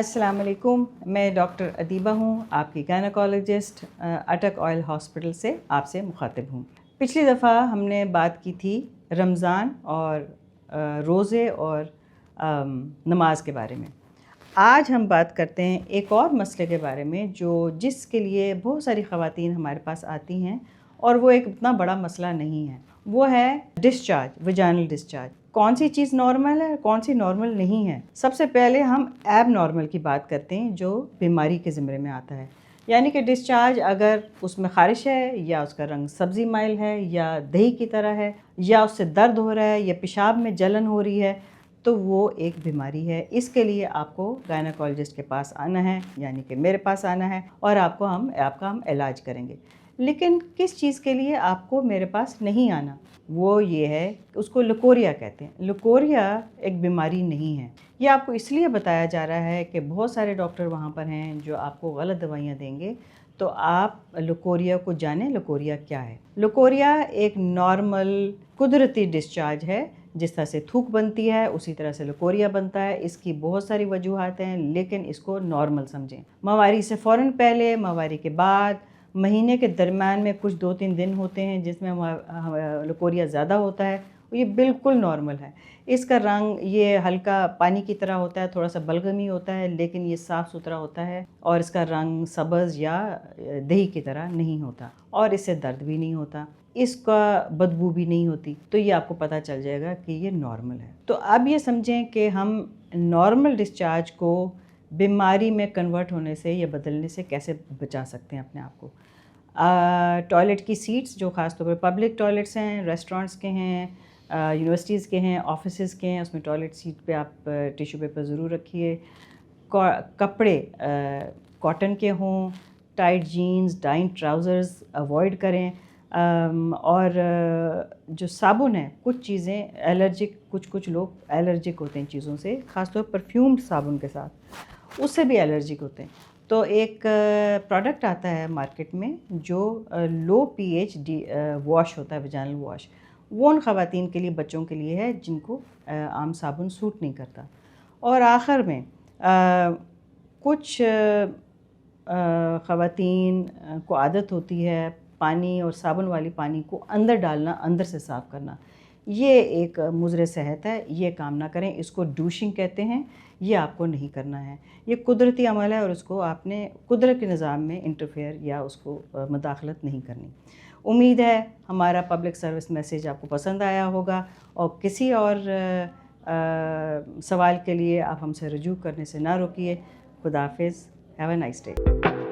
अस्सलाम वालेकुम, मैं डॉक्टर अदीबा हूँ, आपकी गायनेकोलॉजिस्ट अटक ऑयल हॉस्पिटल से आपसे मुखातिब हूँ। पिछली दफ़ा हमने बात की थी रमज़ान और रोज़े और नमाज के बारे में। आज हम बात करते हैं एक और मसले के बारे में जिसके लिए बहुत सारी ख़वातीन हमारे पास आती हैं और वो एक इतना बड़ा मसला नहीं है। वो है डिस्चार्ज, वजाइनल डिस्चार्ज। कौन सी चीज़ नॉर्मल है, कौन सी नॉर्मल नहीं है। सबसे पहले हम एब नॉर्मल की बात करते हैं जो बीमारी के ज़िम्मे में आता है। यानी कि डिस्चार्ज अगर उसमें ख़ारिश है या उसका रंग सब्ज़ी माइल है या दही की तरह है या उससे दर्द हो रहा है या पेशाब में जलन हो रही है तो वो एक बीमारी है। इसके लिए आपको गायनेकोलॉजिस्ट के पास आना है, यानी कि मेरे पास आना है और आपका हम इलाज करेंगे। लेकिन किस चीज़ के लिए आपको मेरे पास नहीं आना, वो ये है, उसको लकोरिया कहते हैं। लकोरिया एक बीमारी नहीं है। ये आपको इसलिए बताया जा रहा है कि बहुत सारे डॉक्टर वहाँ पर हैं जो आपको गलत दवाइयाँ देंगे, तो आप लकोरिया को जानें। लकोरिया क्या है? लकोरिया एक नॉर्मल कुदरती डिस्चार्ज है। जिस तरह से थूक बनती है उसी तरह से लकोरिया बनता है। इसकी बहुत सारी वजूहात हैं, लेकिन इसको नॉर्मल समझें। माहवारी से फ़ौरन पहले, माहवारी के बाद, महीने के दरमियान में कुछ 2-3 दिन होते हैं जिसमें लकोरिया ज़्यादा होता है, ये बिल्कुल नॉर्मल है। इसका रंग ये हल्का पानी की तरह होता है, थोड़ा सा बलगमी होता है, लेकिन ये साफ़ सुथरा होता है और इसका रंग सब्ज़ या दही की तरह नहीं होता और इससे दर्द भी नहीं होता, इसका बदबू भी नहीं होती। तो ये आपको पता चल जाएगा कि ये नॉर्मल है। तो अब ये समझें कि हम नॉर्मल डिस्चार्ज को बीमारी में कन्वर्ट होने से या बदलने से कैसे बचा सकते हैं अपने आप को। टॉयलेट की सीट्स जो ख़ास तौर पर पब्लिक टॉयलेट्स हैं, रेस्टोरेंट्स के हैं, यूनिवर्सिटीज़ के हैं, ऑफिसेज़ के हैं, उसमें टॉयलेट सीट पे आप टिश्यू पेपर ज़रूर रखिए। कपड़े कॉटन के हों, tight jeans, tight trousers avoid करें। और जो साबुन है, कुछ चीज़ें एलर्जिक, कुछ लोग एलर्जिक होते हैं चीज़ों से, ख़ासतौर पर परफ्यूम्ड साबुन के साथ, उससे भी एलर्जिक होते हैं। तो एक प्रोडक्ट आता है मार्केट में जो लो पीएच वॉश होता है, वजाइनल वॉश, वो उन ख़वातीन के लिए, बच्चों के लिए है जिनको आम साबुन सूट नहीं करता। और आखिर में कुछ ख़वातीन को आदत होती है पानी और साबुन वाली पानी को अंदर डालना, अंदर से साफ़ करना। ये एक मुज़र सेहत है, ये काम ना करें। इसको डूशिंग कहते हैं, ये आपको नहीं करना है। ये कुदरती अमल है और उसको आपने कुदरत के निज़ाम में इंटरफेयर या उसको मुदाखलत नहीं करनी। उम्मीद है हमारा पब्लिक सर्विस मैसेज आपको पसंद आया होगा और किसी और सवाल के लिए आप हमसे रजू करने से ना रोकिए। खुदा हाफ़िज़। Have a nice day.